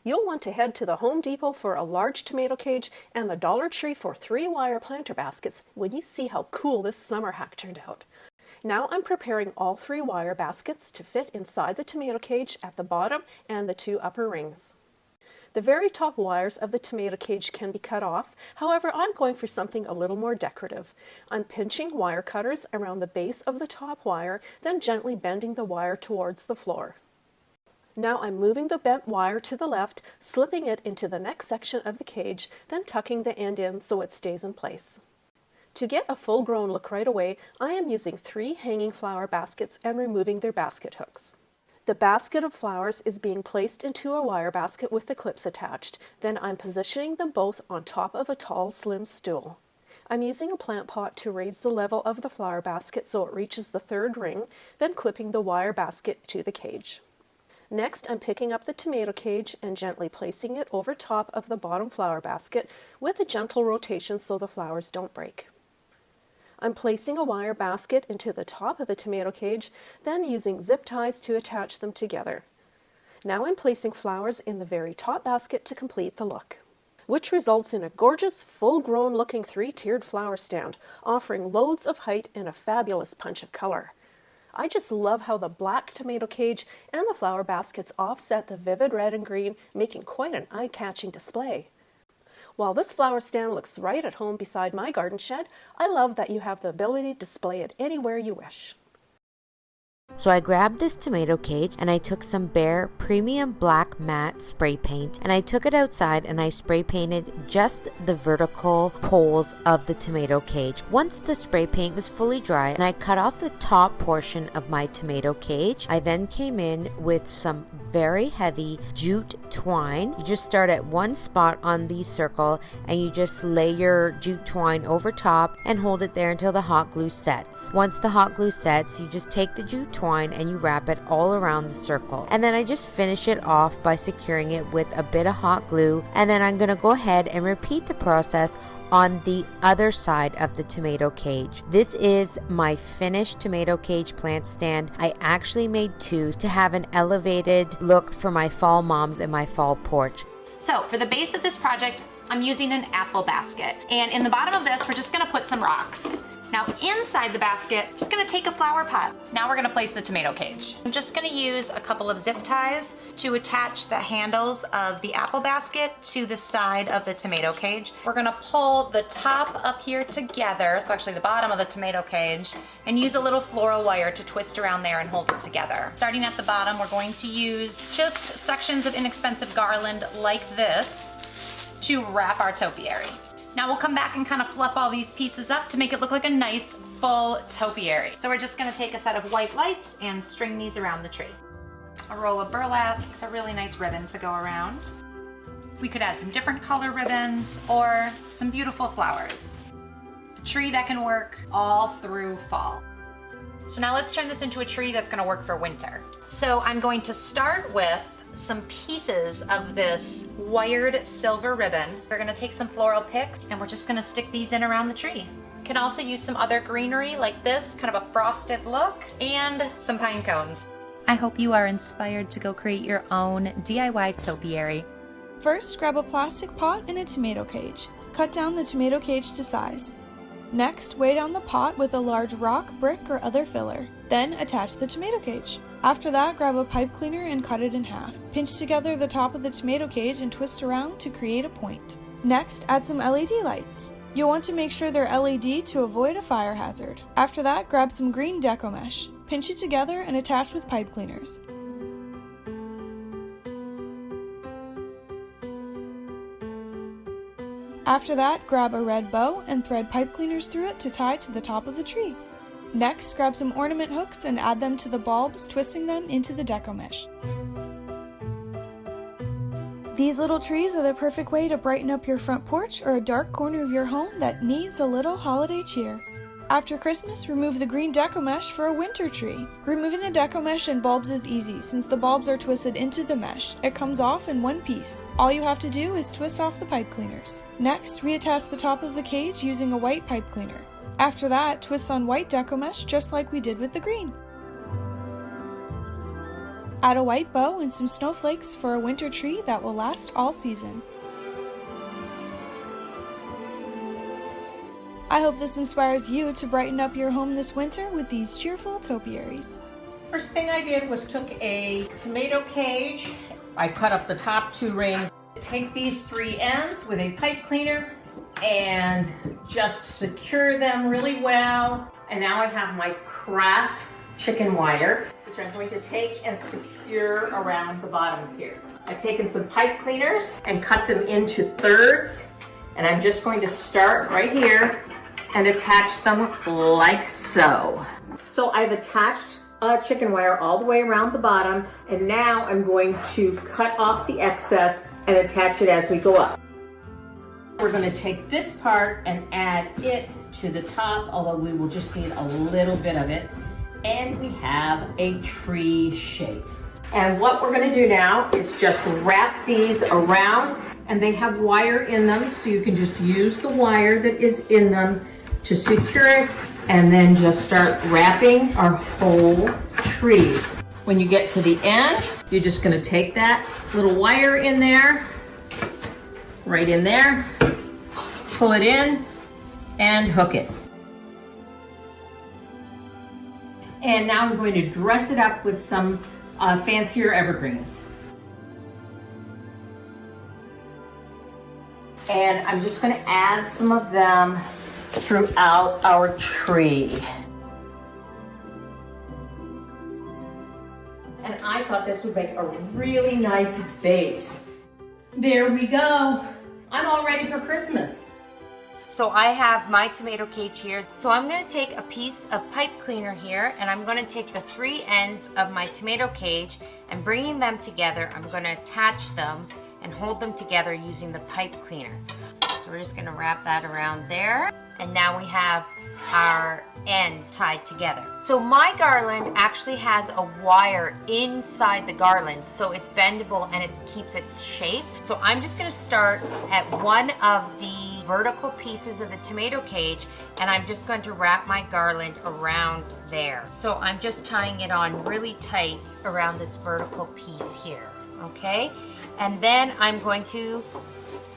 You'll want to head to the Home Depot for a large tomato cage and the Dollar Tree for 3-wire planter baskets when you see how cool this summer hack turned out. Now I'm preparing all 3-wire baskets to fit inside the tomato cage at the bottom and the 2 upper rings. The very top wires of the tomato cage can be cut off, however I'm going for something a little more decorative. I'm pinching wire cutters around the base of the top wire, then gently bending the wire towards the floor. Now I'm moving the bent wire to the left, slipping it into the next section of the cage, then tucking the end in so it stays in place. To get a full-grown look right away, I am using 3 hanging flower baskets and removing their basket hooks. The basket of flowers is being placed into a wire basket with the clips attached. Then I'm positioning them both on top of a tall, slim stool. I'm using a plant pot to raise the level of the flower basket so it reaches the 3rd ring, then clipping the wire basket to the cage. Next, I'm picking up the tomato cage and gently placing it over top of the bottom flower basket with a gentle rotation so the flowers don't break. I'm placing a wire basket into the top of the tomato cage, then using zip ties to attach them together. Now I'm placing flowers in the very top basket to complete the look, which results in a gorgeous, full-grown looking 3-tiered flower stand, offering loads of height and a fabulous punch of color. I just love how the black tomato cage and the flower baskets offset the vivid red and green, making quite an eye-catching display. While this flower stand looks right at home beside my garden shed, I love that you have the ability to display it anywhere you wish. So I grabbed this tomato cage and I took some Behr premium black matte spray paint and I took it outside and I spray painted just the vertical poles of the tomato cage. Once the spray paint was fully dry and I cut off the top portion of my tomato cage, I then came in with some very heavy jute twine. You just start at one spot on the circle and you just lay your jute twine over top and hold it there until the hot glue sets. Once the hot glue sets, you just take the jute twine and you wrap it all around the circle. And then I just finish it off by securing it with a bit of hot glue, and then I'm going to go ahead and repeat the process on the other side of the tomato cage. This is my finished tomato cage plant stand. I actually made 2 to have an elevated look for my fall moms and my fall porch. So for the base of this project, I'm using an apple basket. And in the bottom of this, we're just gonna put some rocks. Now inside the basket, just gonna take a flower pot. Now we're gonna place the tomato cage. I'm just gonna use a couple of zip ties to attach the handles of the apple basket to the side of the tomato cage. We're gonna pull the top up here together, so actually the bottom of the tomato cage, and use a little floral wire to twist around there and hold it together. Starting at the bottom, we're going to use just sections of inexpensive garland like this to wrap our topiary. Now we'll come back and kind of fluff all these pieces up to make it look like a nice full topiary. So we're just gonna take a set of white lights and string these around the tree. A roll of burlap makes a really nice ribbon to go around. We could add some different color ribbons or some beautiful flowers. A tree that can work all through fall. So now let's turn this into a tree that's gonna work for winter. So I'm going to start with some pieces of this wired silver ribbon. We're gonna take some floral picks and we're just gonna stick these in around the tree. Can also use some other greenery like this, kind of a frosted look, and some pine cones. I hope you are inspired to go create your own DIY topiary. First, grab a plastic pot and a tomato cage. Cut down the tomato cage to size. Next, weigh down the pot with a large rock, brick, or other filler. Then attach the tomato cage. After that, grab a pipe cleaner and cut it in half. Pinch together the top of the tomato cage and twist around to create a point. Next, add some LED lights. You'll want to make sure they're LED to avoid a fire hazard. After that, grab some green deco mesh. Pinch it together and attach with pipe cleaners. After that, grab a red bow and thread pipe cleaners through it to tie to the top of the tree. Next, grab some ornament hooks and add them to the bulbs, twisting them into the deco mesh. These little trees are the perfect way to brighten up your front porch or a dark corner of your home that needs a little holiday cheer. After Christmas, remove the green deco mesh for a winter tree. Removing the deco mesh and bulbs is easy since the bulbs are twisted into the mesh. It comes off in one piece. All you have to do is twist off the pipe cleaners. Next, reattach the top of the cage using a white pipe cleaner. After that, twist on white deco mesh just like we did with the green. Add a white bow and some snowflakes for a winter tree that will last all season. I hope this inspires you to brighten up your home this winter with these cheerful topiaries. First thing I did was took a tomato cage. I cut up the top 2 rings. Take these 3 ends with a pipe cleaner and just secure them really well. And now I have my craft chicken wire, which I'm going to take and secure around the bottom here. I've taken some pipe cleaners and cut them into thirds, and I'm just going to start right here and attach them like so. So I've attached chicken wire all the way around the bottom, and now I'm going to cut off the excess and attach it as we go up. We're going to take this part and add it to the top, although we will just need a little bit of it, and we have a tree shape. And what we're going to do now is just wrap these around, and they have wire in them, so you can just use the wire that is in them to secure it, and then just start wrapping our whole tree. When you get to the end, you're just going to take that little wire in there, right in there, pull it in, and hook it. And now I'm going to dress it up with some fancier evergreens. And I'm just going to add some of them throughout our tree. And I thought this would make a really nice base. There we go. I'm all ready for Christmas. So I have my tomato cage here. So I'm going to take a piece of pipe cleaner here, and I'm going to take the 3 ends of my tomato cage, and bringing them together, I'm going to attach them and hold them together using the pipe cleaner. So we're just going to wrap that around there, and now we have our ends tied together. So my garland actually has a wire inside the garland, so it's bendable and it keeps its shape. So I'm just going to start at one of the vertical pieces of the tomato cage, and I'm just going to wrap my garland around there. So I'm just tying it on really tight around this vertical piece here, okay? And then I'm going to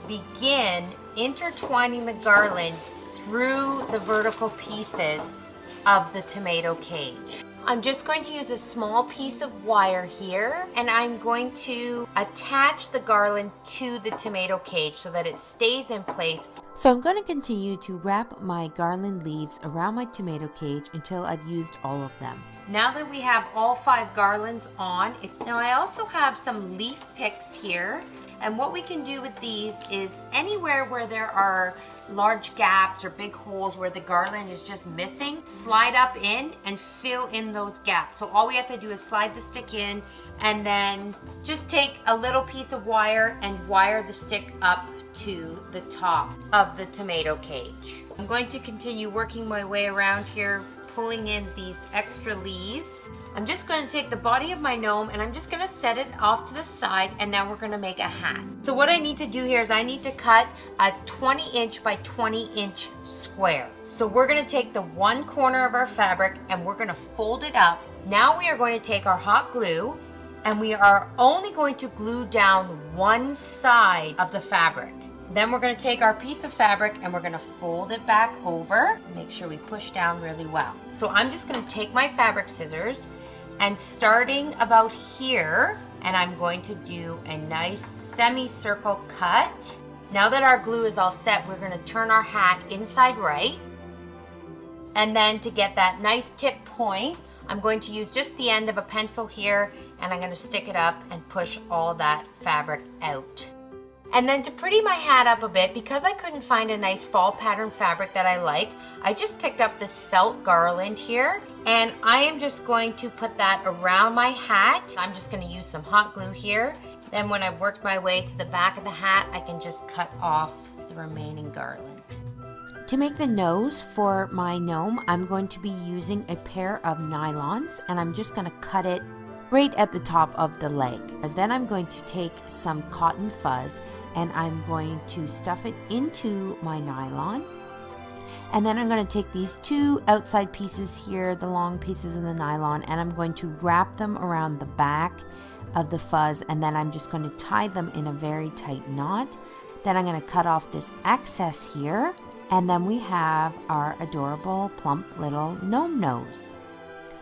begin intertwining the garland through the vertical pieces of the tomato cage. I'm just going to use a small piece of wire here, and I'm going to attach the garland to the tomato cage so that it stays in place. So I'm going to continue to wrap my garland leaves around my tomato cage until I've used all of them. Now that we have all 5 garlands on, now I also have some leaf picks here, and what we can do with these is anywhere where there are large gaps or big holes where the garland is just missing, slide up in and fill in those gaps. So all we have to do is slide the stick in and then just take a little piece of wire and wire the stick up to the top of the tomato cage. I'm going to continue working my way around here, pulling in these extra leaves. I'm just going to take the body of my gnome and I'm just going to set it off to the side, and now we're going to make a hat. So what I need to do here is I need to cut a 20-inch by 20-inch square. So we're going to take the one corner of our fabric and we're going to fold it up. Now we are going to take our hot glue and we are only going to glue down one side of the fabric. Then we're going to take our piece of fabric and we're going to fold it back over. Make sure we push down really well. So I'm just going to take my fabric scissors and starting about here, and I'm going to do a nice semicircle cut. Now that our glue is all set, we're going to turn our hat inside right. And then to get that nice tip point, I'm going to use just the end of a pencil here, and I'm going to stick it up and push all that fabric out. And then to pretty my hat up a bit, because I couldn't find a nice fall pattern fabric that I like, I just picked up this felt garland here, and I am just going to put that around my hat. I'm just going to use some hot glue here. Then when I've worked my way to the back of the hat, I can just cut off the remaining garland. To make the nose for my gnome, I'm going to be using a pair of nylons, and I'm just going to cut it right at the top of the leg. And then I'm going to take some cotton fuzz and I'm going to stuff it into my nylon. And then I'm going to take these two outside pieces here, the long pieces of the nylon, and I'm going to wrap them around the back of the fuzz, and then I'm just going to tie them in a very tight knot. Then I'm going to cut off this excess here, and then we have our adorable plump little gnome nose.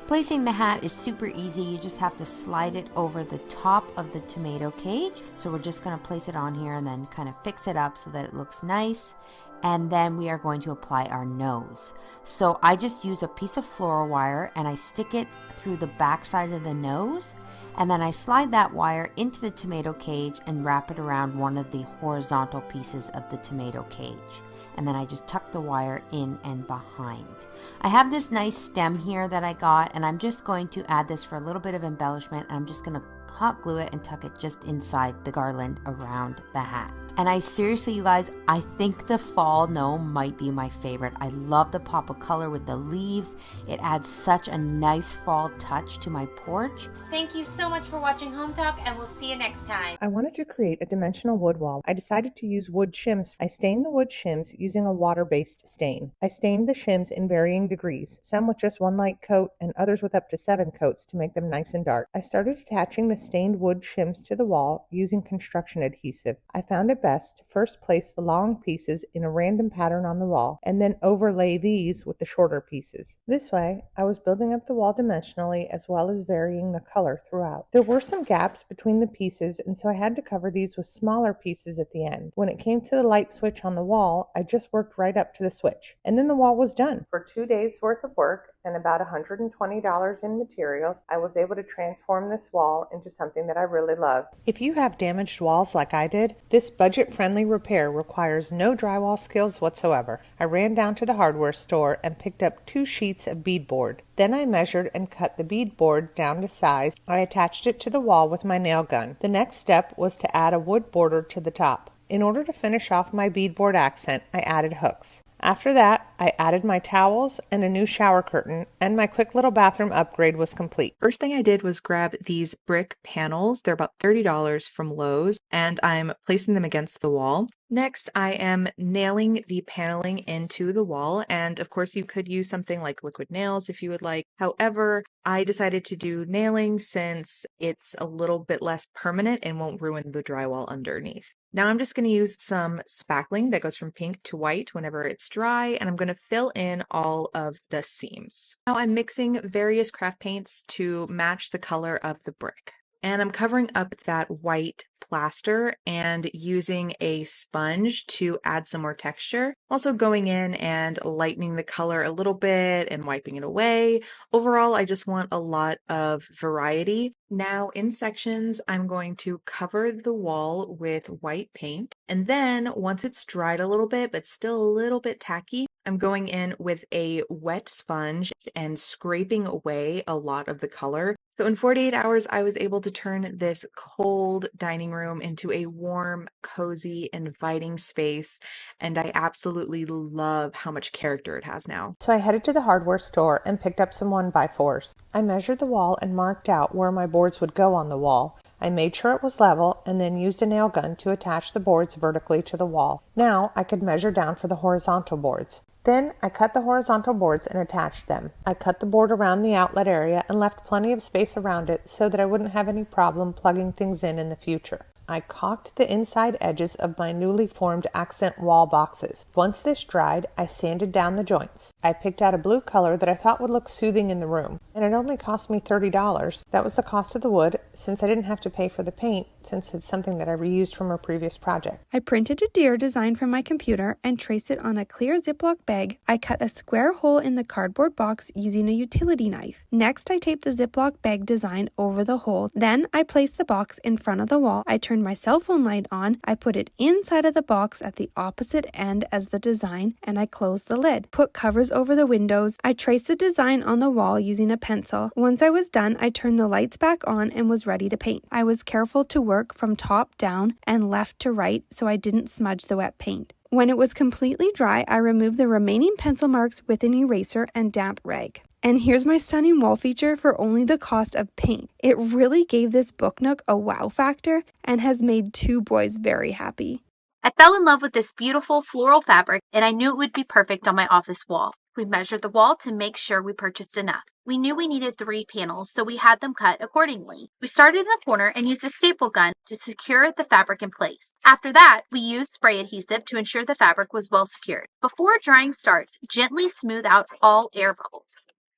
Placing the hat is super easy. You just have to slide it over the top of the tomato cage. So we're just going to place it on here and then kind of fix it up so that it looks nice. And then we are going to apply our nose. So I just use a piece of floral wire and I stick it through the back side of the nose. And then I slide that wire into the tomato cage and wrap it around one of the horizontal pieces of the tomato cage. And then I just tuck the wire in and behind. I have this nice stem here that I got, and I'm just going to add this for a little bit of embellishment. I'm just going to hot glue it and tuck it just inside the garland around the hat. And I seriously, you guys, I think the fall gnome might be my favorite. I love the pop of color with the leaves. It adds such a nice fall touch to my porch. Thank you so much for watching Home Talk, and we'll see you next time. I wanted to create a dimensional wood wall. I decided to use wood shims. I stained the wood shims using a water-based stain. I stained the shims in varying degrees, some with just one light coat and others with up to 7 coats to make them nice and dark. I started attaching the stained wood shims to the wall using construction adhesive. I found it best to first place the long pieces in a random pattern on the wall and then overlay these with the shorter pieces. This way, I was building up the wall dimensionally as well as varying the color throughout. There were some gaps between the pieces, and so I had to cover these with smaller pieces at the end. When it came to the light switch on the wall, I just worked right up to the switch, and then the wall was done. For 2 days worth of work and about $120 in materials, I was able to transform this wall into something that I really love. If you have damaged walls like I did, this budget-friendly repair requires no drywall skills whatsoever. I ran down to the hardware store and picked up 2 sheets of beadboard. Then I measured and cut the beadboard down to size. I attached it to the wall with my nail gun. The next step was to add a wood border to the top. In order to finish off my beadboard accent, I added hooks. After that, I added my towels and a new shower curtain, and my quick little bathroom upgrade was complete. First thing I did was grab these brick panels. They're about $30 from Lowe's, and I'm placing them against the wall. Next, I am nailing the paneling into the wall, and of course you could use something like liquid nails if you would like. However, I decided to do nailing since it's a little bit less permanent and won't ruin the drywall underneath. Now I'm just going to use some spackling that goes from pink to white whenever it's dry, and I'm going to fill in all of the seams. Now I'm mixing various craft paints to match the color of the brick. And I'm covering up that white plaster and using a sponge to add some more texture. Also going in and lightening the color a little bit and wiping it away. Overall, I just want a lot of variety. Now in sections, I'm going to cover the wall with white paint. And then once it's dried a little bit, but still a little bit tacky, I'm going in with a wet sponge and scraping away a lot of the color. So in 48 hours, I was able to turn this cold dining room into a warm, cozy, inviting space. And I absolutely love how much character it has now. So I headed to the hardware store and picked up some 1x4s. I measured the wall and marked out where my boards would go on the wall. I made sure it was level and then used a nail gun to attach the boards vertically to the wall. Now I could measure down for the horizontal boards. Then I cut the horizontal boards and attached them. I cut the board around the outlet area and left plenty of space around it so that I wouldn't have any problem plugging things in the future. I caulked the inside edges of my newly formed accent wall boxes. Once this dried, I sanded down the joints. I picked out a blue color that I thought would look soothing in the room, and it only cost me $30. That was the cost of the wood, since I didn't have to pay for the paint, since it's something that I reused from a previous project. I printed a deer design from my computer and traced it on a clear Ziploc bag. I cut a square hole in the cardboard box using a utility knife. Next, I taped the Ziploc bag design over the hole. Then I placed the box in front of the wall. I turned my cell phone light on. I put it inside of the box at the opposite end as the design, and I closed the lid. Put covers over the windows. I traced the design on the wall using a pencil. Once I was done, I turned the lights back on and was ready to paint. I was careful to work from top down and left to right so I didn't smudge the wet paint. When it was completely dry, I removed the remaining pencil marks with an eraser and damp rag. And here's my stunning wall feature for only the cost of paint. It really gave this book nook a wow factor and has made 2 boys very happy. I fell in love with this beautiful floral fabric and I knew it would be perfect on my office wall. We measured the wall to make sure we purchased enough. We knew we needed 3 panels, so we had them cut accordingly. We started in the corner and used a staple gun to secure the fabric in place. After that, we used spray adhesive to ensure the fabric was well secured. Before drying starts, gently smooth out all air bubbles.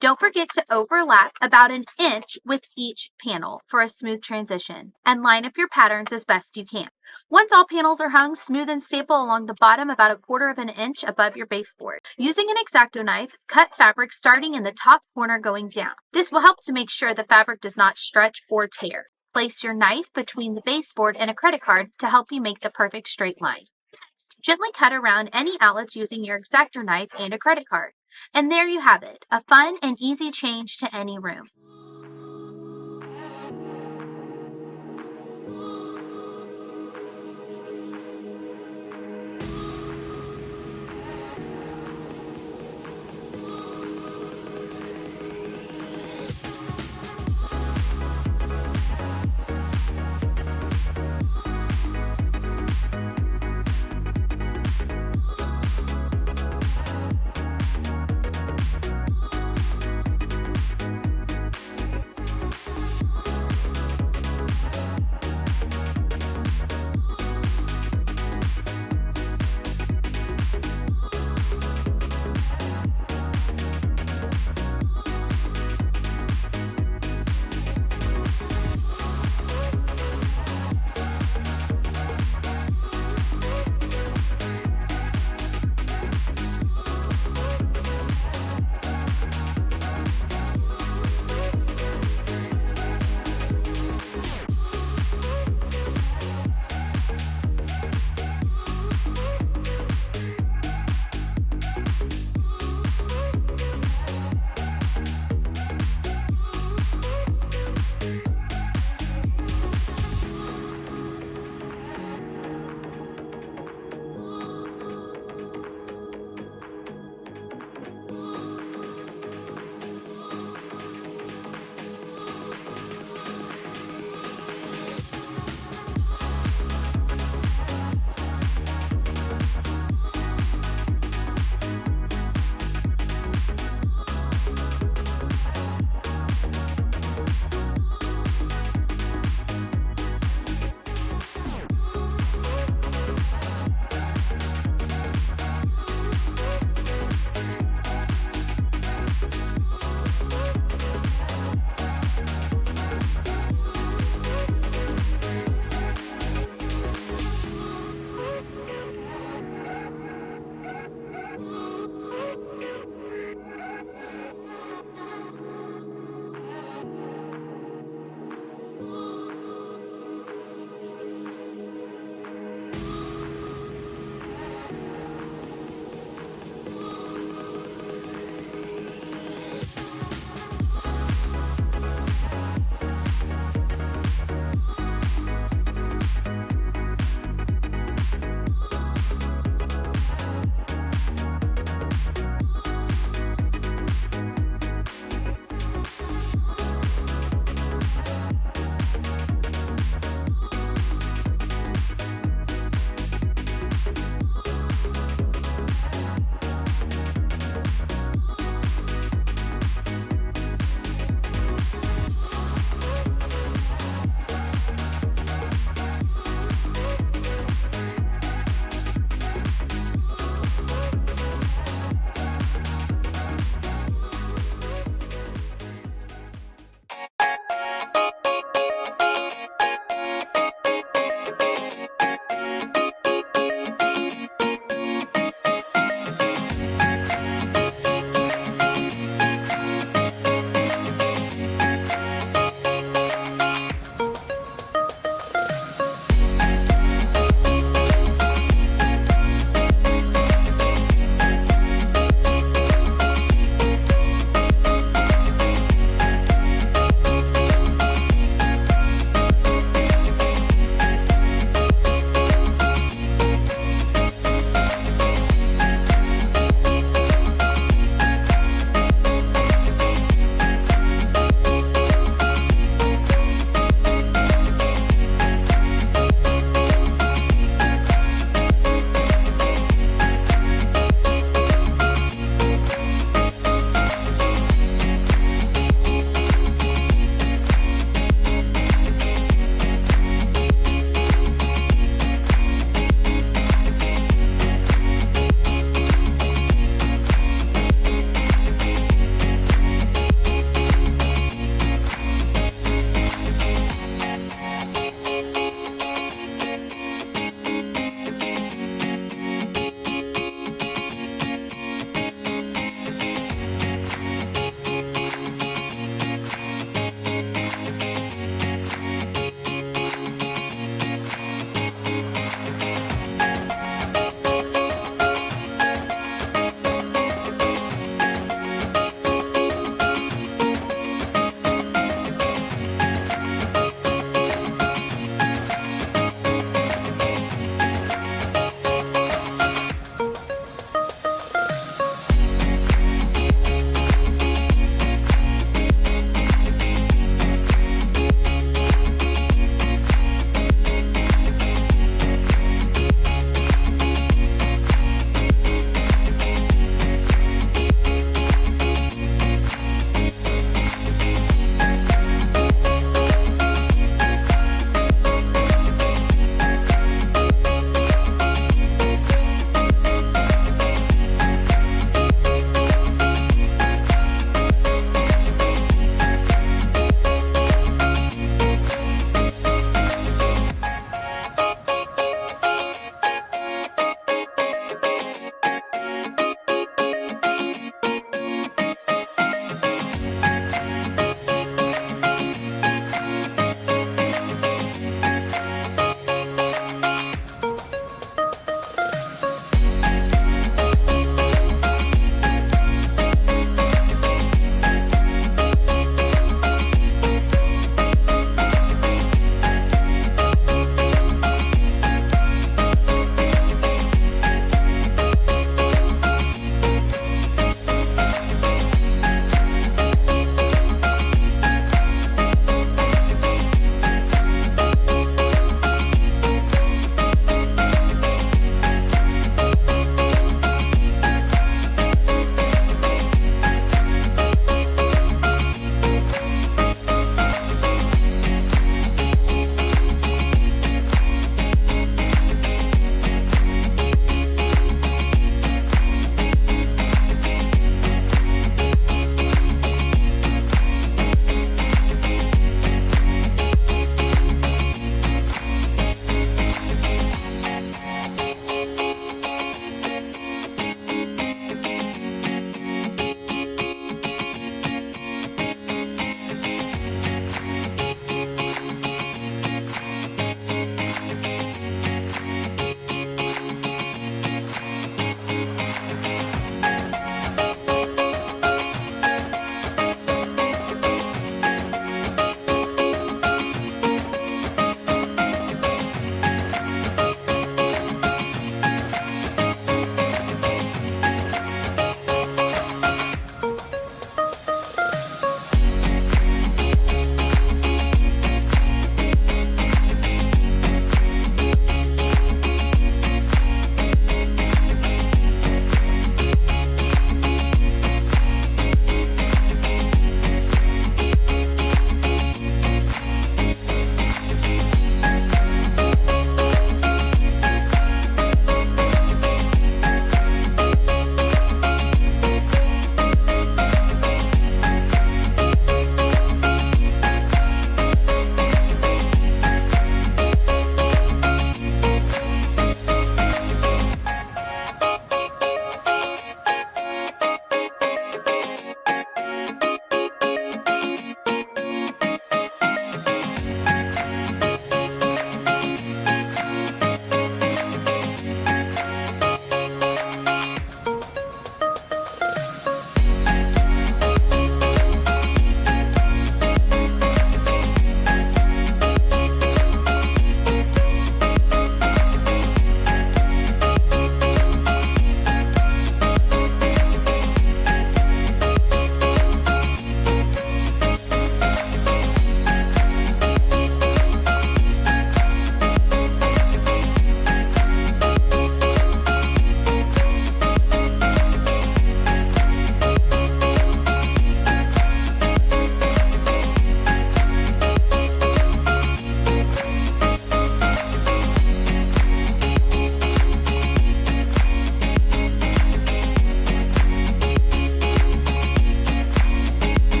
Don't forget to overlap about an inch with each panel for a smooth transition, and line up your patterns as best you can. Once all panels are hung, smooth and staple along the bottom about a 1/4 of an inch above your baseboard. Using an X-Acto knife, cut fabric starting in the top corner going down. This will help to make sure the fabric does not stretch or tear. Place your knife between the baseboard and a credit card to help you make the perfect straight line. Gently cut around any outlets using your X-Acto knife and a credit card. And there you have it, a fun and easy change to any room.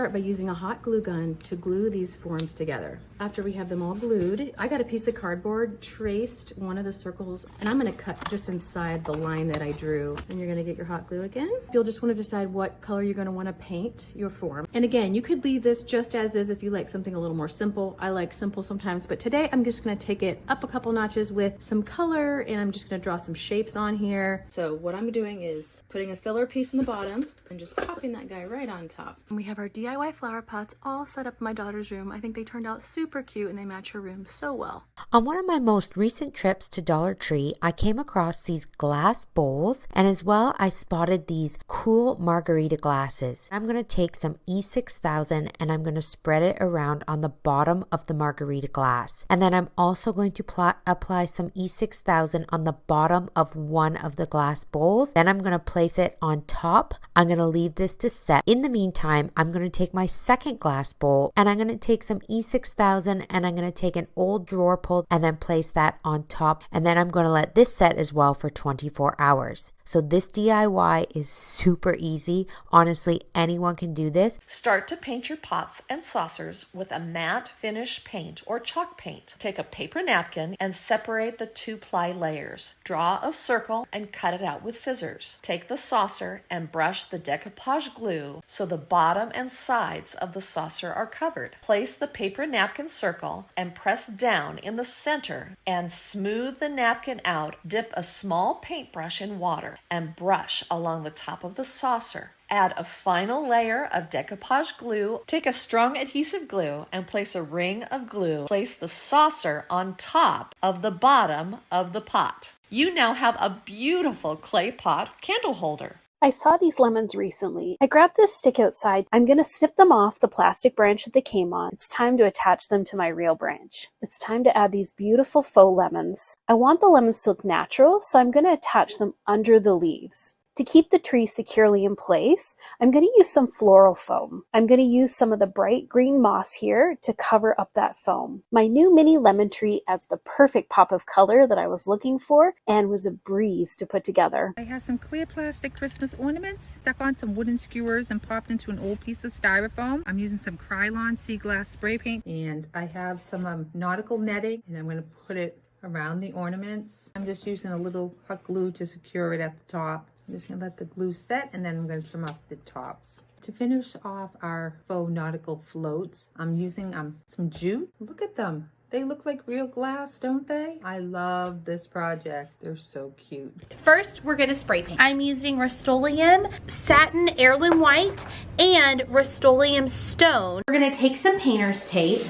start by using a hot glue gun to glue these forms together. After we have them all glued, I got a piece of cardboard, traced one of the circles, and I'm gonna cut just inside the line that I drew. And you're gonna get your hot glue again. You'll just wanna decide what color you're gonna wanna paint your form. And again, you could leave this just as is if you like something a little more simple. I like simple sometimes, but today I'm just gonna take it up a couple notches with some color, and I'm just gonna draw some shapes on here. So what I'm doing is putting a filler piece in the bottom and just popping that guy right on top. And we have our DIY flower pots all set up in my daughter's room. I think they turned out super cute and they match her room so well. On one of my most recent trips to Dollar Tree, I came across these glass bowls, and as well I spotted these cool margarita glasses. I'm going to take some E6000 and I'm going to spread it around on the bottom of the margarita glass. And then I'm also going to apply some E6000 on the bottom of one of the glass bowls. Then I'm going to place it on top. I'm going to leave this to set. In the meantime, I'm going to take my second glass bowl and I'm going to take some E6000 and I'm going to take an old drawer pull and then place that on top. And then I'm going to let this set as well for 24 hours. So this DIY is super easy. Honestly, anyone can do this. Start to paint your pots and saucers with a matte finish paint or chalk paint. Take a paper napkin and separate the 2-ply layers. Draw a circle and cut it out with scissors. Take the saucer and brush the decoupage glue so the bottom and sides of the saucer are covered. Place the paper napkin circle and press down in the center and smooth the napkin out. Dip a small paintbrush in water and brush along the top of the saucer. Add a final layer of decoupage glue. Take a strong adhesive glue and place a ring of glue. Place the saucer on top of the bottom of the pot. You now have a beautiful clay pot candle holder. I saw these lemons recently. I grabbed this stick outside. I'm going to snip them off the plastic branch that they came on. It's time to attach them to my real branch. It's time to add these beautiful faux lemons. I want the lemons to look natural, so I'm going to attach them under the leaves. To keep the tree securely in place, I'm going to use some floral foam. I'm going to use some of the bright green moss here to cover up that foam. My new mini lemon tree adds the perfect pop of color that I was looking for and was a breeze to put together. I have some clear plastic Christmas ornaments stuck on some wooden skewers and popped into an old piece of styrofoam. I'm using some Krylon sea glass spray paint, and I have some nautical netting, and I'm going to put it around the ornaments. I'm just using a little hot glue to secure it at the top. I'm just going to let the glue set, and then I'm going to trim off the tops. To finish off our faux nautical floats, I'm using some jute. Look at them. They look like real glass, don't they? I love this project. They're so cute. First, we're going to spray paint. I'm using Rust-Oleum Satin Heirloom White and Rust-Oleum Stone. We're going to take some painter's tape.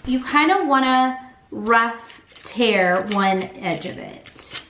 You kind of want to rough tear one edge of it.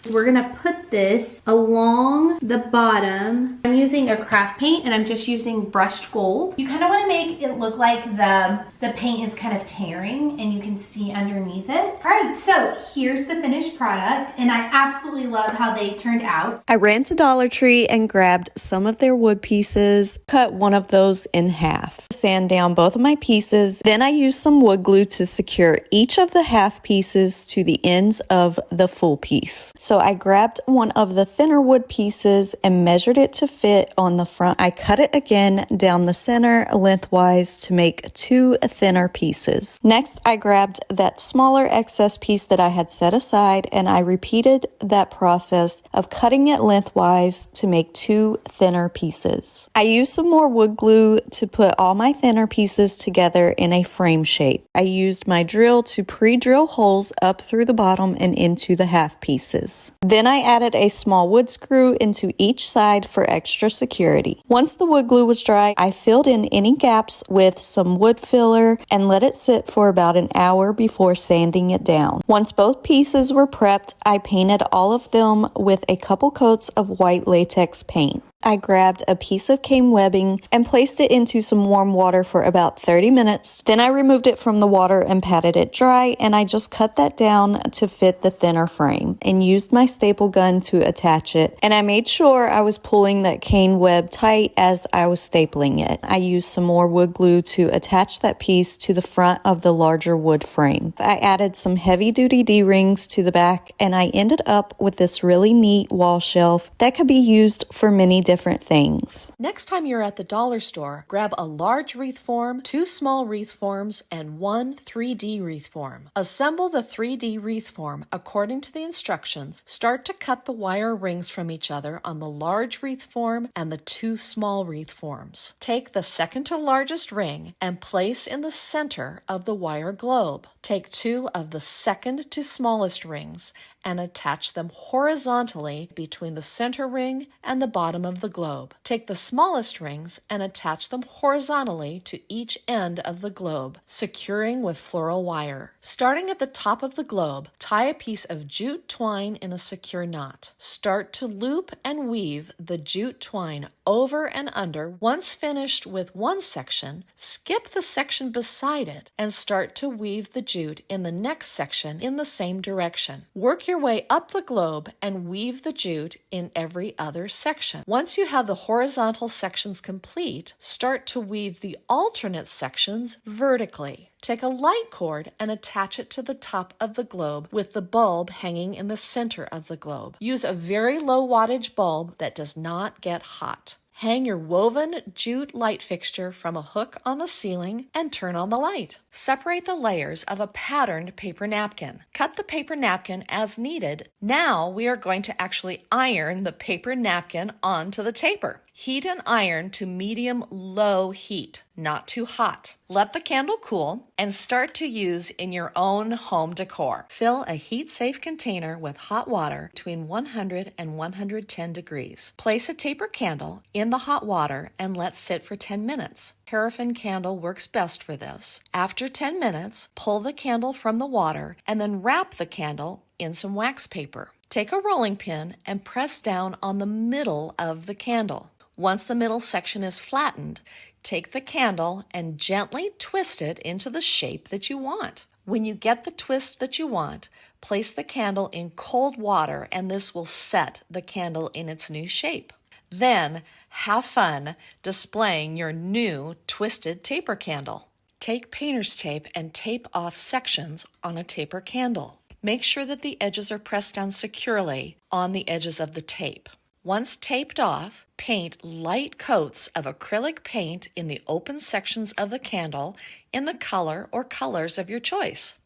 We're gonna put this along the bottom. I'm using a craft paint and I'm just using brushed gold. You kind of want to make it look like the paint is kind of tearing and you can see underneath it. All right, so here's the finished product and I absolutely love how they turned out. I ran to Dollar Tree and grabbed some of their wood pieces, cut one of those in half, sand down both of my pieces. Then I used some wood glue to secure each of the half pieces to the ends of the full piece. So I grabbed one of the thinner wood pieces and measured it to fit on the front. I cut it again down the center lengthwise to make 2 thinner pieces. Next, I grabbed that smaller excess piece that I had set aside and I repeated that process of cutting it lengthwise to make 2 thinner pieces. I used some more wood glue to put all my thinner pieces together in a frame shape. I used my drill to pre-drill holes up through the bottom and into the half pieces. Then I added a small wood screw into each side for extra security. Once the wood glue was dry, I filled in any gaps with some wood filler and let it sit for about an hour before sanding it down. Once both pieces were prepped, I painted all of them with a couple coats of white latex paint. I grabbed a piece of cane webbing and placed it into some warm water for about 30 minutes. Then I removed it from the water and patted it dry, and I just cut that down to fit the thinner frame and used my staple gun to attach it. And I made sure I was pulling that cane web tight as I was stapling it. I used some more wood glue to attach that piece to the front of the larger wood frame. I added some heavy-duty D-rings to the back, and I ended up with this really neat wall shelf that could be used for many different things. Next time you're at the dollar store, grab a large wreath form, 2 small wreath forms, and 1 3D wreath form. Assemble the 3D wreath form according to the instructions. Start to cut the wire rings from each other on the large wreath form and the 2 small wreath forms. Take the second to largest ring and place in the center of the wire globe. Take 2 of the second to smallest rings and attach them horizontally between the center ring and the bottom of the globe. Take the smallest rings and attach them horizontally to each end of the globe, securing with floral wire. Starting at the top of the globe, tie a piece of jute twine in a secure knot. Start to loop and weave the jute twine over and under. Once finished with one section, skip the section beside it and start to weave the jute in the next section in the same direction. Work your way up the globe and weave the jute in every other section. Once you have the horizontal sections complete, start to weave the alternate sections vertically. Take a light cord and attach it to the top of the globe with the bulb hanging in the center of the globe. Use a very low wattage bulb that does not get hot. Hang your woven jute light fixture from a hook on the ceiling and turn on the light. Separate the layers of a patterned paper napkin. Cut the paper napkin as needed. Now we are going to actually iron the paper napkin onto the taper. Heat and iron to medium-low heat, not too hot. Let the candle cool and start to use in your own home decor. Fill a heat-safe container with hot water between 100 and 110 degrees. Place a taper candle in the hot water and let sit for 10 minutes. Paraffin candle works best for this. After 10 minutes, pull the candle from the water and then wrap the candle in some wax paper. Take a rolling pin and press down on the middle of the candle. Once the middle section is flattened, take the candle and gently twist it into the shape that you want. When you get the twist that you want, place the candle in cold water and this will set the candle in its new shape. Then, have fun displaying your new twisted taper candle. Take painter's tape and tape off sections on a taper candle. Make sure that the edges are pressed down securely on the edges of the tape. Once taped off, paint light coats of acrylic paint in the open sections of the candle in the color or colors of your choice.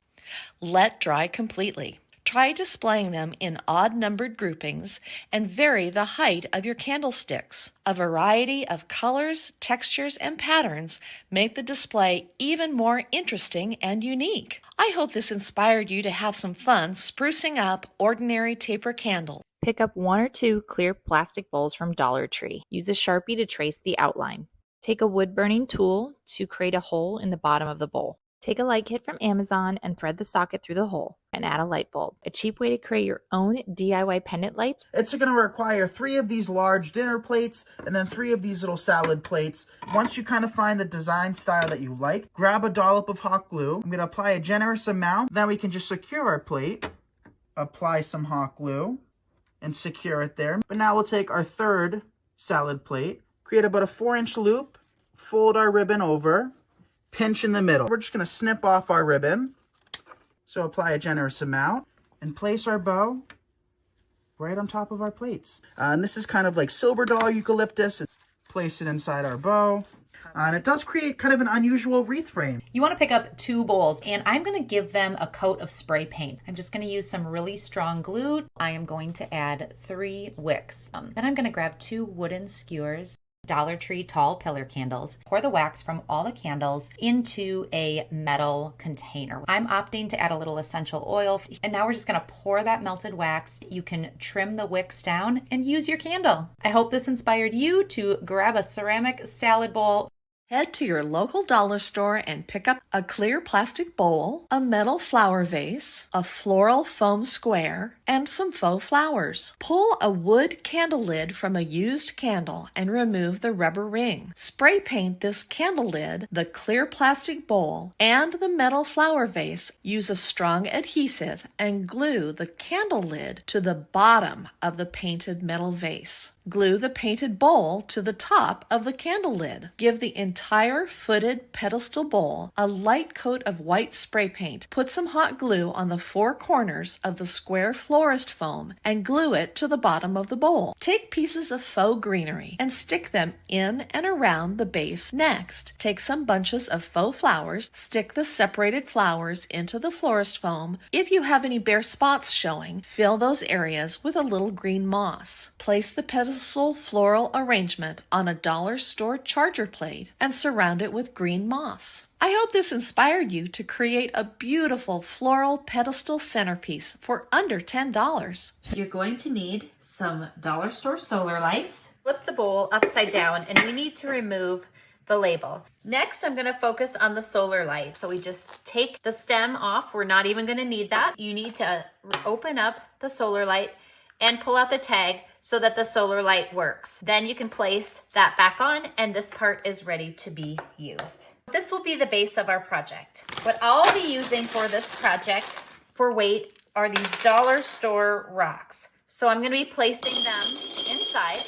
Let dry completely. Try displaying them in odd-numbered groupings and vary the height of your candlesticks. A variety of colors, textures, and patterns make the display even more interesting and unique. I hope this inspired you to have some fun sprucing up ordinary taper candles. Pick up 1 or 2 clear plastic bowls from Dollar Tree. Use a Sharpie to trace the outline. Take a wood-burning tool to create a hole in the bottom of the bowl. Take a light kit from Amazon and thread the socket through the hole and add a light bulb. A cheap way to create your own DIY pendant lights. It's going to require 3 of these large dinner plates and then 3 of these little salad plates. Once you kind of find the design style that you like, grab a dollop of hot glue. I'm going to apply a generous amount. Then we can just secure our plate, apply some hot glue, and secure it there. But now we'll take our third salad plate, create about a 4-inch loop, fold our ribbon over, pinch in the middle. We're just going to snip off our ribbon. So apply a generous amount and place our bow right on top of our plates. And this is kind of like silver dollar eucalyptus. Place it inside our bow. And it does create kind of an unusual wreath frame. You want to pick up 2 bowls and I'm going to give them a coat of spray paint. I'm just going to use some really strong glue. I am going to add 3 wicks. Then I'm going to grab 2 wooden skewers, Dollar Tree tall pillar candles. Pour the wax from all the candles into a metal container. I'm opting to add a little essential oil. And now we're just going to pour that melted wax. You can trim the wicks down and use your candle. I hope this inspired you to grab a ceramic salad bowl. Head to your local dollar store and pick up a clear plastic bowl, a metal flower vase, a floral foam square, and some faux flowers. Pull a wood candle lid from a used candle and remove the rubber ring. Spray paint this candle lid, the clear plastic bowl, and the metal flower vase. Use a strong adhesive and glue the candle lid to the bottom of the painted metal vase. Glue the painted bowl to the top of the candle lid. Give the entire footed pedestal bowl a light coat of white spray paint. Put some hot glue on the four corners of the square florist foam and glue it to the bottom of the bowl. Take pieces of faux greenery and stick them in and around the base next. Take some bunches of faux flowers, stick the separated flowers into the florist foam. If you have any bare spots showing, fill those areas with a little green moss. Place the pedestal floral arrangement on a dollar store charger plate and surround it with green moss. I hope this inspired you to create a beautiful floral pedestal centerpiece for under $10. You're going to need some dollar store solar lights. Flip the bowl upside down and we need to remove the label. Next, I'm going to focus on the solar light. So we just take the stem off. We're not even going to need that. You need to open up the solar light and pull out the tag so that the solar light works. Then you can place that back on and this part is ready to be used. This will be the base of our project. What I'll be using for this project for weight are these dollar store rocks. So I'm going to be placing them inside.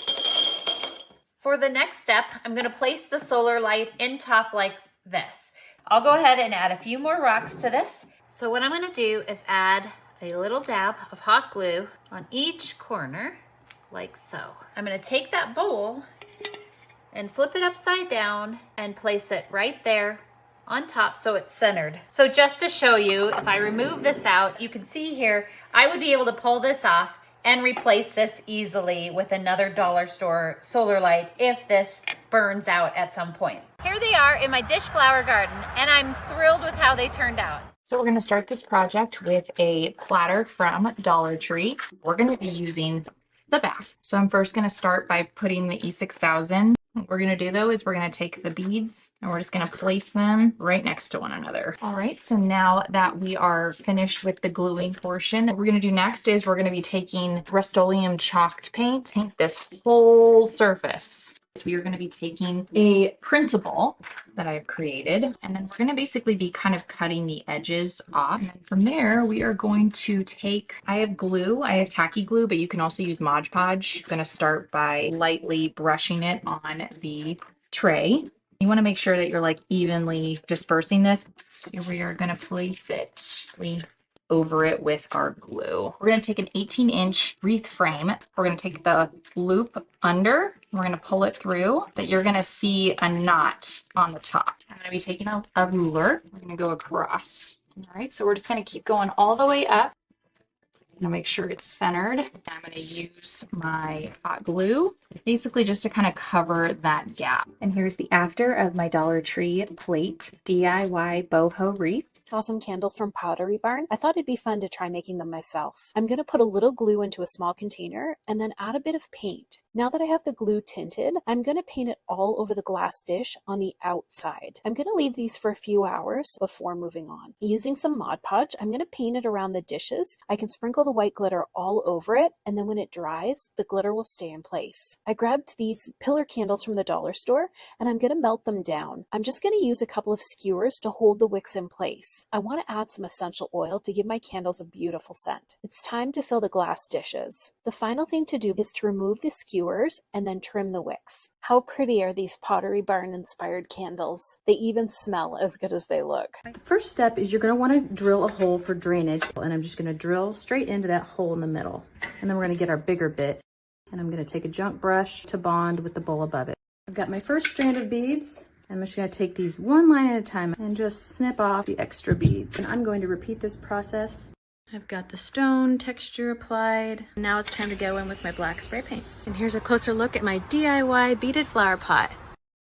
For the next step, I'm going to place the solar light in top like this. I'll go ahead and add a few more rocks to this. So what I'm going to do is add a little dab of hot glue on each corner like so. I'm going to take that bowl and flip it upside down and place it right there on top so it's centered. So just to show you, if I remove this out, you can see here, I would be able to pull this off and replace this easily with another dollar store solar light if this burns out at some point. Here they are in my dish flower garden and I'm thrilled with how they turned out. So we're going to start this project with a platter from Dollar Tree. We're going to be using the back. So I'm first going to start by putting the E6000. What we're going to do though is we're going to take the beads and we're just going to place them right next to one another. All right, so now that we are finished with the gluing portion, what we're going to do next is we're going to be taking Rust-Oleum chalked paint, paint this whole surface. So we are going to be taking a printable that I've created, and then we're going to basically be kind of cutting the edges off. And then from there, we are going to take, I have glue, I have tacky glue, but you can also use Mod Podge. I'm going to start by lightly brushing it on the tray. You want to make sure that you're like evenly dispersing this. So we are going to place it over it with our glue. We're going to take an 18-inch wreath frame. We're going to take the loop under. We're going to pull it through that you're going to see a knot on the top. I'm going to be taking a ruler. We're going to go across. All right, so we're just going to keep going all the way up. I'm going to make sure it's centered. I'm going to use my hot glue, basically just to kind of cover that gap. And here's the after of my Dollar Tree plate DIY boho wreath. Saw some candles from Pottery Barn. I thought it'd be fun to try making them myself. I'm going to put a little glue into a small container and then add a bit of paint. Now that I have the glue tinted, I'm going to paint it all over the glass dish on the outside. I'm going to leave these for a few hours before moving on. Using some Mod Podge, I'm going to paint it around the dishes. I can sprinkle the white glitter all over it, and then when it dries, the glitter will stay in place. I grabbed these pillar candles from the dollar store, and I'm going to melt them down. I'm just going to use a couple of skewers to hold the wicks in place. I want to add some essential oil to give my candles a beautiful scent. It's time to fill the glass dishes. The final thing to do is to remove the skewers and then trim the wicks. How pretty are these Pottery Barn inspired candles? They even smell as good as they look. First step is you're going to want to drill a hole for drainage, and I'm just going to drill straight into that hole in the middle. And then we're going to get our bigger bit, and I'm going to take a junk brush to bond with the bowl above it. I've got my first strand of beads. I'm just going to take these one line at a time and just snip off the extra beads. And I'm going to repeat this process. I've got the stone texture applied. Now it's time to go in with my black spray paint. And here's a closer look at my DIY beaded flower pot.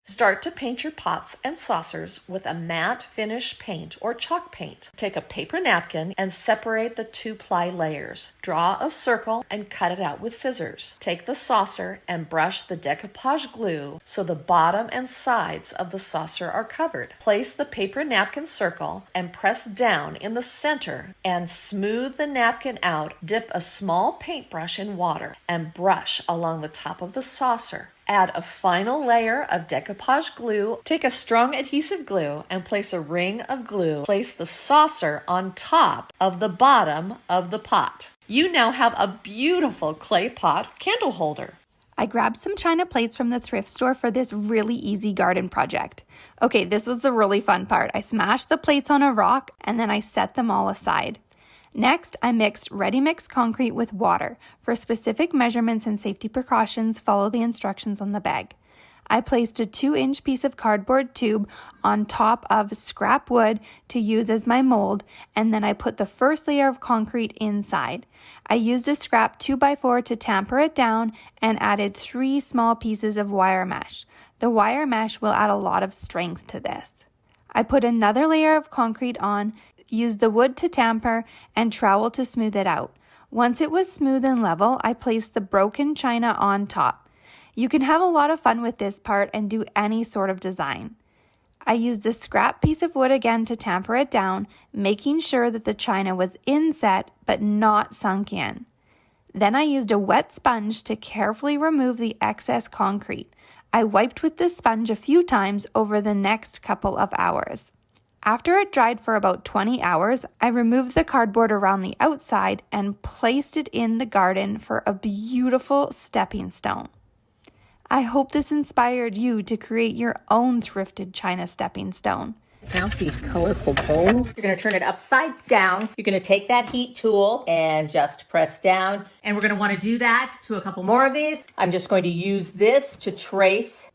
Start to paint your pots and saucers with a matte finish paint or chalk paint. Take a paper napkin and separate the 2-ply layers. Draw a circle and cut it out with scissors. Take the saucer and brush the decoupage glue so the bottom and sides of the saucer are covered. Place the paper napkin circle and press down in the center and smooth the napkin out. Dip a small paintbrush in water and brush along the top of the saucer. Add a final layer of decoupage glue. Take a strong adhesive glue and place a ring of glue. Place the saucer on top of the bottom of the pot. You now have a beautiful clay pot candle holder. I grabbed some china plates from the thrift store for this really easy garden project. Okay, this was the really fun part. I smashed the plates on a rock and then I set them all aside. Next, I mixed ready-mix concrete with water. For specific measurements and safety precautions, follow the instructions on the bag. I placed a 2-inch piece of cardboard tube on top of scrap wood to use as my mold, and then I put the first layer of concrete inside. I used a scrap 2x4 to tamper it down and added 3 small pieces of wire mesh. The wire mesh will add a lot of strength to this. I put another layer of concrete on, used the wood to tamper, and trowel to smooth it out. Once it was smooth and level, I placed the broken china on top. You can have a lot of fun with this part and do any sort of design. I used a scrap piece of wood again to tamper it down, making sure that the china was inset but not sunk in. Then I used a wet sponge to carefully remove the excess concrete. I wiped with the sponge a few times over the next couple of hours. After it dried for about 20 hours, I removed the cardboard around the outside and placed it in the garden for a beautiful stepping stone. I hope this inspired you to create your own thrifted china stepping stone. Found these colorful bowls. You're going to turn it upside down. You're going to take that heat tool and just press down. And we're going to want to do that to a couple more of these. I'm just going to use this to trace.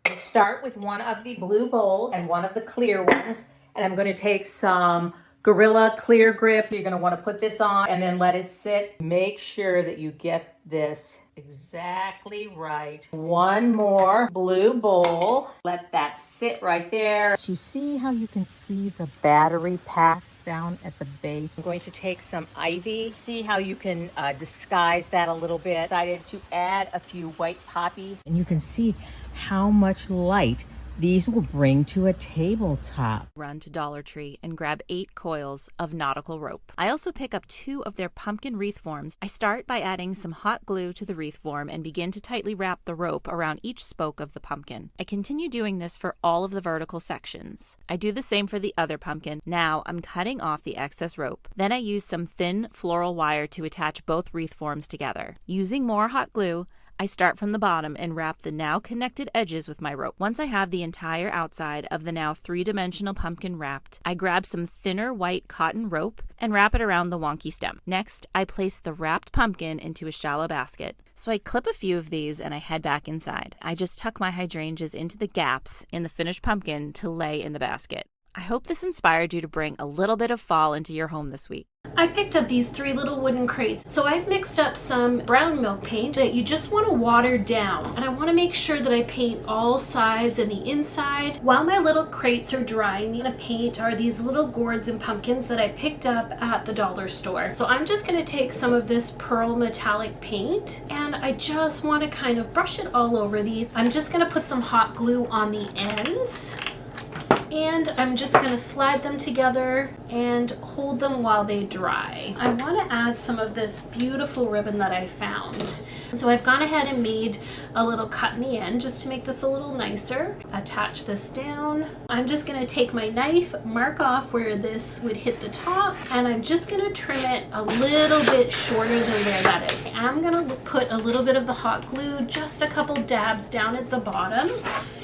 I'll start with one of the blue bowls and one of the clear ones. And I'm going to take some Gorilla Clear Grip. You're going to want to put this on and then let it sit. Make sure that you get this exactly right. One more blue bowl. Let that sit right there. You see how you can see the battery packs down at the base? I'm going to take some ivy. See how you can disguise that a little bit. Decided to add a few white poppies. And you can see how much light these will bring to a tabletop. Run to Dollar Tree and grab 8 coils of nautical rope. I also pick up 2 of their pumpkin wreath forms. I start by adding some hot glue to the wreath form and begin to tightly wrap the rope around each spoke of the pumpkin. I continue doing this for all of the vertical sections. I do the same for the other pumpkin. Now I'm cutting off the excess rope. Then I use some thin floral wire to attach both wreath forms together. Using more hot glue, I start from the bottom and wrap the now connected edges with my rope. Once I have the entire outside of the now 3-dimensional pumpkin wrapped, I grab some thinner white cotton rope and wrap it around the wonky stem. Next, I place the wrapped pumpkin into a shallow basket. So I clip a few of these and I head back inside. I just tuck my hydrangeas into the gaps in the finished pumpkin to lay in the basket. I hope this inspired you to bring a little bit of fall into your home this week. I picked up these 3 little wooden crates. So I've mixed up some brown milk paint that you just want to water down. And I want to make sure that I paint all sides and the inside. While my little crates are drying, the paint are these little gourds and pumpkins that I picked up at the dollar store. So I'm just going to take some of this pearl metallic paint and I just want to kind of brush it all over these. I'm just going to put some hot glue on the ends. And I'm just going to slide them together and hold them while they dry. I want to add some of this beautiful ribbon that I found. So I've gone ahead and made a little cut in the end just to make this a little nicer. Attach this down. I'm just going to take my knife, mark off where this would hit the top, and I'm just going to trim it a little bit shorter than where that is. I'm going to put a little bit of the hot glue, just a couple dabs down at the bottom,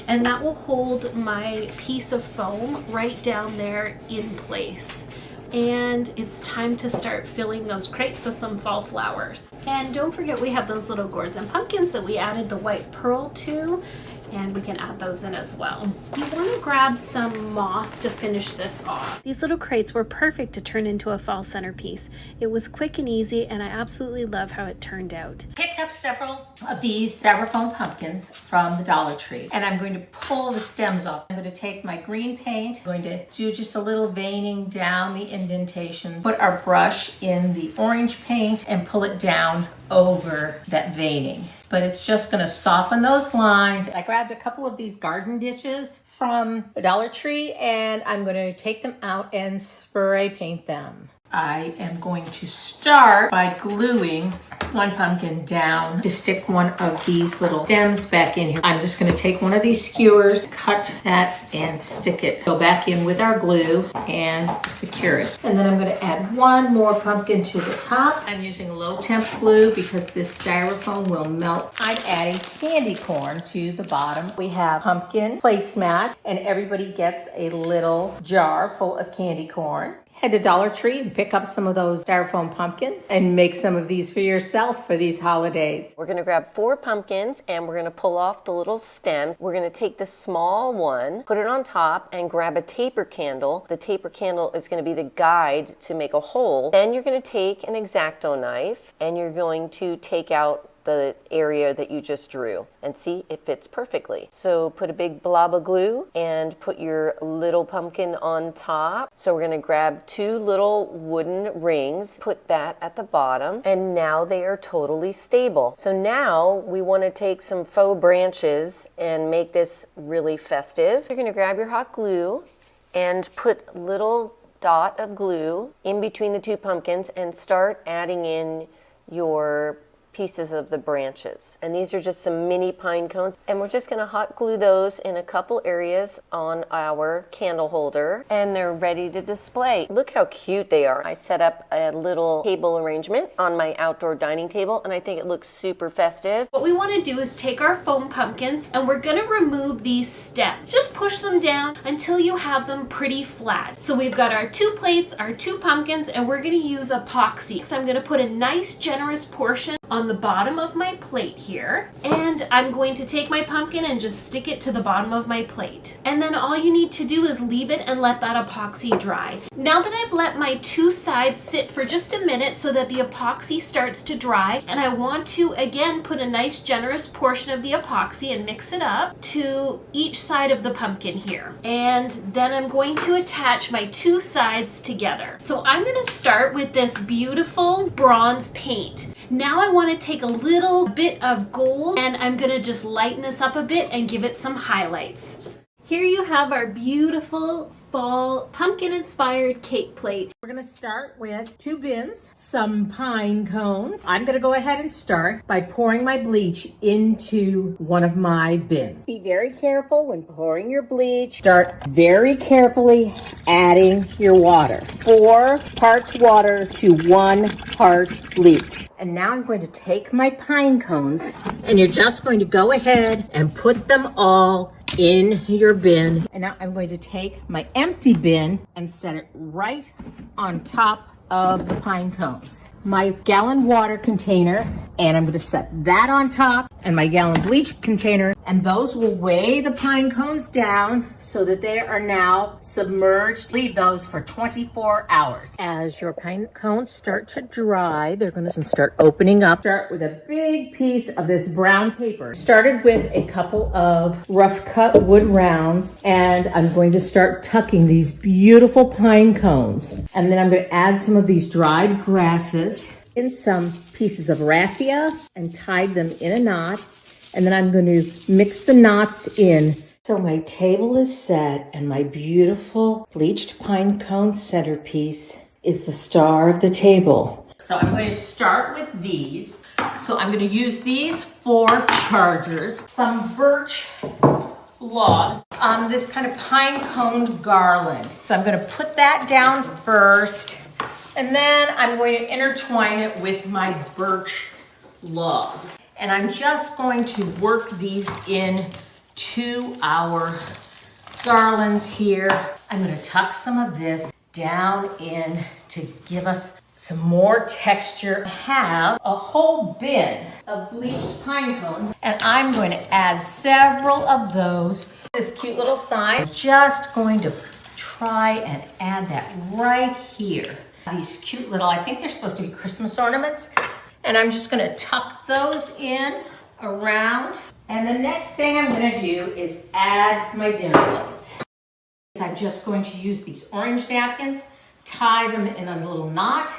and that will hold my piece of foam right down there in place. And it's time to start filling those crates with some fall flowers. And don't forget, we have those little gourds and pumpkins that we added the white pearl to, and we can add those in as well. You want to grab some moss to finish this off. These little crates were perfect to turn into a fall centerpiece. It was quick and easy, and I absolutely love how it turned out. Picked up several of these styrofoam pumpkins from the Dollar Tree, and I'm going to pull the stems off. I'm going to take my green paint, I'm going to do just a little veining down the indentations, put our brush in the orange paint and pull it down over that veining. But it's just going to soften those lines. I grabbed a couple of these garden dishes from the Dollar Tree and I'm going to take them out and spray paint them. I am going to start by gluing one pumpkin down to stick one of these little stems back in here. I'm just going to take one of these skewers, cut that and stick it. Go back in with our glue and secure it. And then I'm going to add one more pumpkin to the top. I'm using low temp glue because this styrofoam will melt. I'm adding candy corn to the bottom. We have pumpkin placemats and everybody gets a little jar full of candy corn. Head to Dollar Tree and pick up some of those styrofoam pumpkins and make some of these for yourself for these holidays. We're gonna grab 4 pumpkins and we're gonna pull off the little stems. We're gonna take the small one, put it on top and grab a taper candle. The taper candle is gonna be the guide to make a hole. Then you're gonna take an X-Acto knife and you're going to take out the area that you just drew and see it fits perfectly. So put a big blob of glue and put your little pumpkin on top. So we're going to grab 2 little wooden rings, put that at the bottom, and now they are totally stable. So now we want to take some faux branches and make this really festive. You're going to grab your hot glue and put a little dot of glue in between the 2 pumpkins and start adding in your pieces of the branches. And these are just some mini pine cones. And we're just gonna hot glue those in a couple areas on our candle holder and they're ready to display. Look how cute they are. I set up a little table arrangement on my outdoor dining table and I think it looks super festive. What we want to do is take our foam pumpkins and we're going to remove these stems. Just push them down until you have them pretty flat. So we've got our 2 plates, our 2 pumpkins, and we're going to use epoxy. So I'm going to put a nice generous portion on the bottom of my plate here, and I'm going to take my pumpkin and just stick it to the bottom of my plate. And then all you need to do is leave it and let that epoxy dry. Now that I've let my 2 sides sit for just a minute so that the epoxy starts to dry, and I want to again put a nice generous portion of the epoxy and mix it up to each side of the pumpkin here. And then I'm going to attach my 2 sides together. So I'm going to start with this beautiful bronze paint. Now I want to take a little bit of gold and I'm gonna just lighten this up a bit and give it some highlights. Here you have our beautiful fall pumpkin inspired cake plate. We're gonna start with 2 bins, some pine cones. I'm gonna go ahead and start by pouring my bleach into one of my bins. Be very careful when pouring your bleach. Start very carefully adding your water. 4 parts water to 1 part bleach. And now I'm going to take my pine cones and you're just going to go ahead and put them all in your bin. And now I'm going to take my empty bin and set it right on top of the pine cones. My gallon water container, and I'm going to set that on top, and my gallon bleach container, and those will weigh the pine cones down so that they are now submerged. Leave those for 24 hours. As your pine cones start to dry, they're going to start opening up. Start with a big piece of this brown paper. Started with a couple of rough cut wood rounds, and I'm going to start tucking these beautiful pine cones. And then I'm going to add some of these dried grasses in some pieces of raffia and tied them in a knot. And then I'm going to mix the knots in. So my table is set and my beautiful bleached pine cone centerpiece is the star of the table. So I'm going to start with these. So I'm going to use these for chargers, some birch logs on this kind of pine cone garland. So I'm going to put that down first. And then I'm going to intertwine it with my birch logs. And I'm just going to work these in to our garlands here. I'm going to tuck some of this down in to give us some more texture. I have a whole bin of bleached pine cones, and I'm going to add several of those. This cute little sign. I'm just going to try and add that right here. These cute little, I think they're supposed to be Christmas ornaments. And I'm just gonna tuck those in around. And the next thing I'm gonna do is add my dinner plates. I'm just going to use these orange napkins, tie them in a little knot,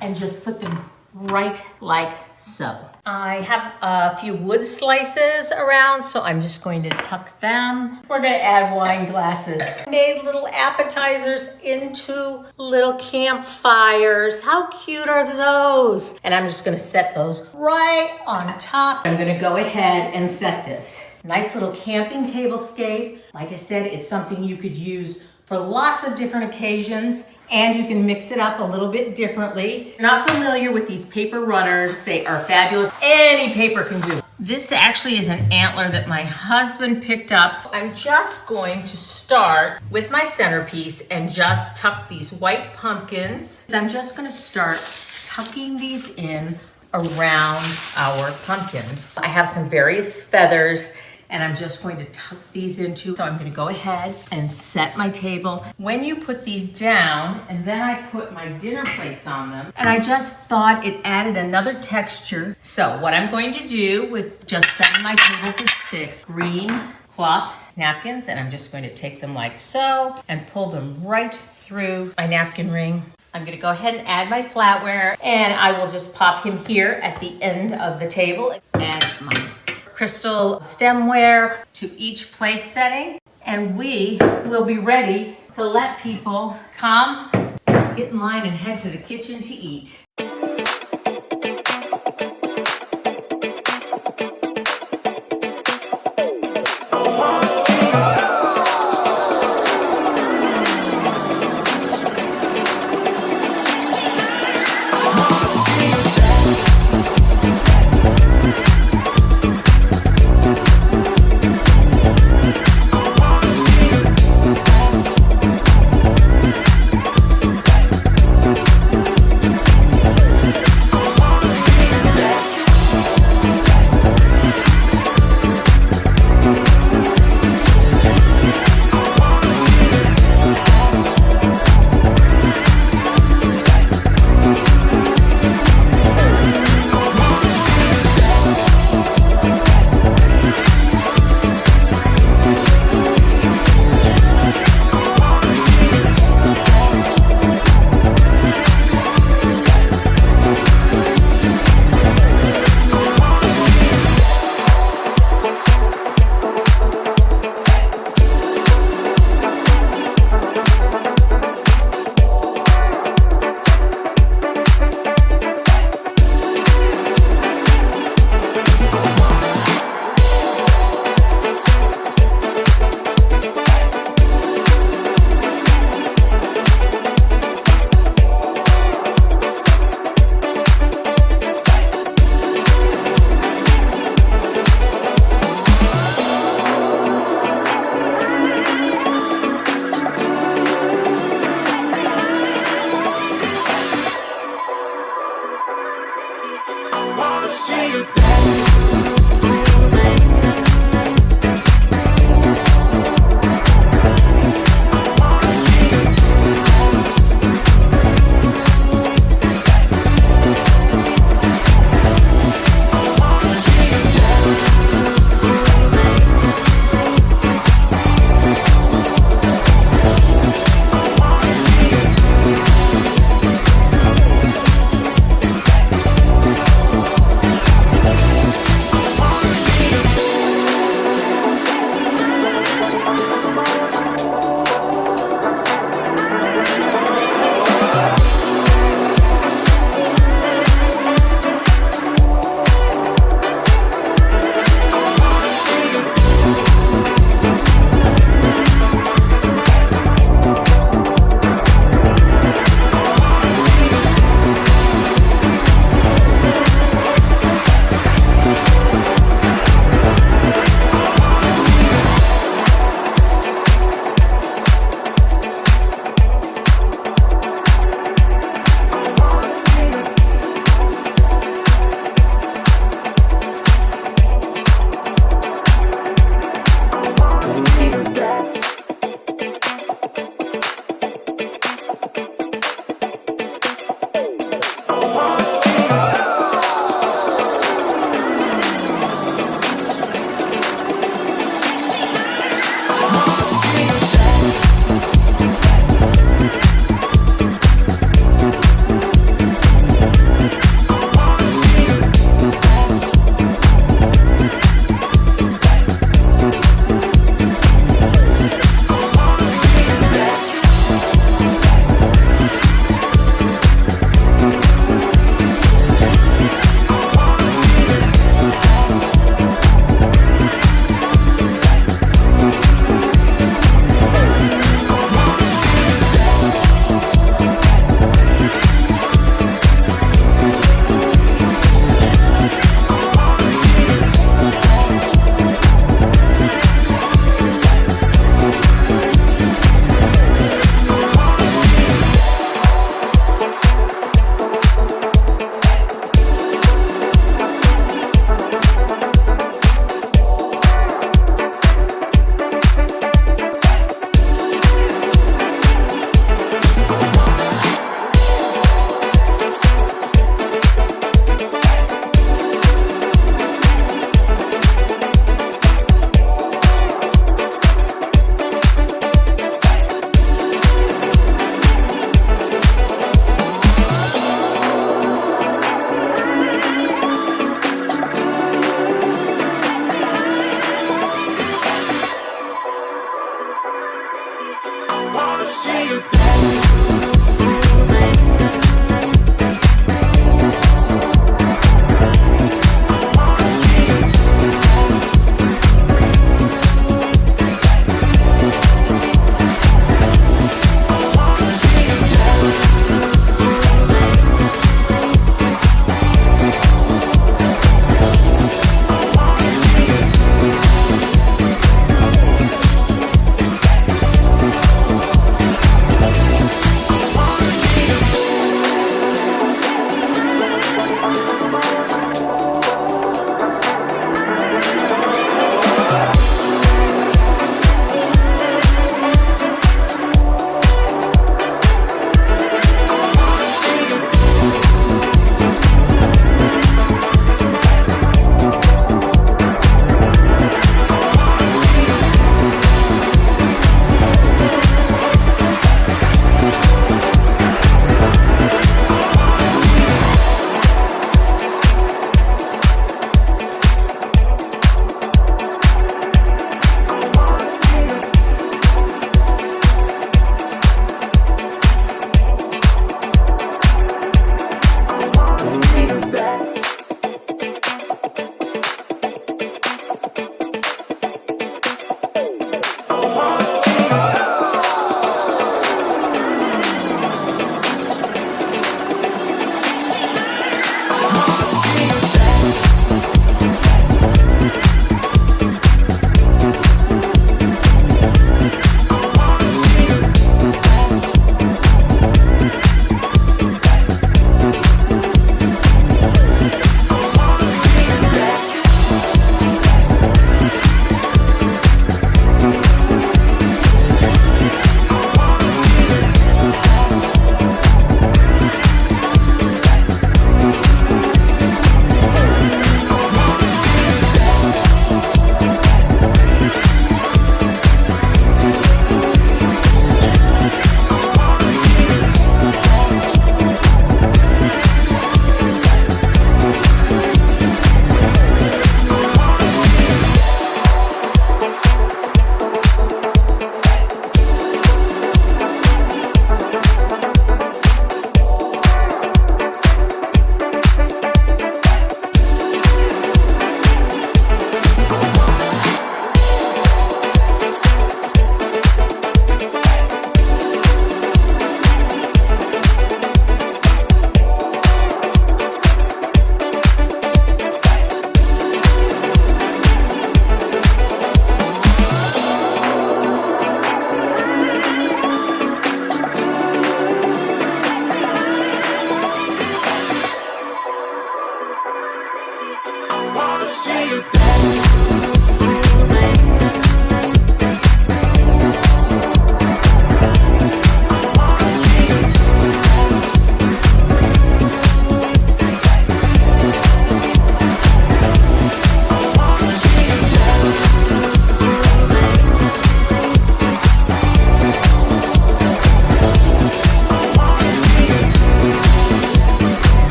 and just put them right like so. I have a few wood slices around, so I'm just going to tuck them. We're gonna add wine glasses. Made little appetizers into little campfires. How cute are those? And I'm just gonna set those right on top. I'm gonna go ahead and set this. Nice little camping tablescape. Like I said, it's something you could use for lots of different occasions, and you can mix it up a little bit differently. If you're not familiar with these paper runners, they are fabulous. Any paper can do. This actually is an antler that my husband picked up. I'm just going to start with my centerpiece and just tuck these white pumpkins. I'm just gonna start tucking these in around our pumpkins. I have some various feathers, and I'm just going to tuck these into. So I'm gonna go ahead and set my table. When you put these down, and then I put my dinner plates on them, and I just thought it added another texture. So what I'm going to do with just setting my table for 6 green cloth napkins, and I'm just going to take them like so and pull them right through my napkin ring. I'm gonna go ahead and add my flatware, and I will just pop him here at the end of the table. Add my crystal stemware to each place setting, and we will be ready to let people come, get in line, and head to the kitchen to eat. see you there.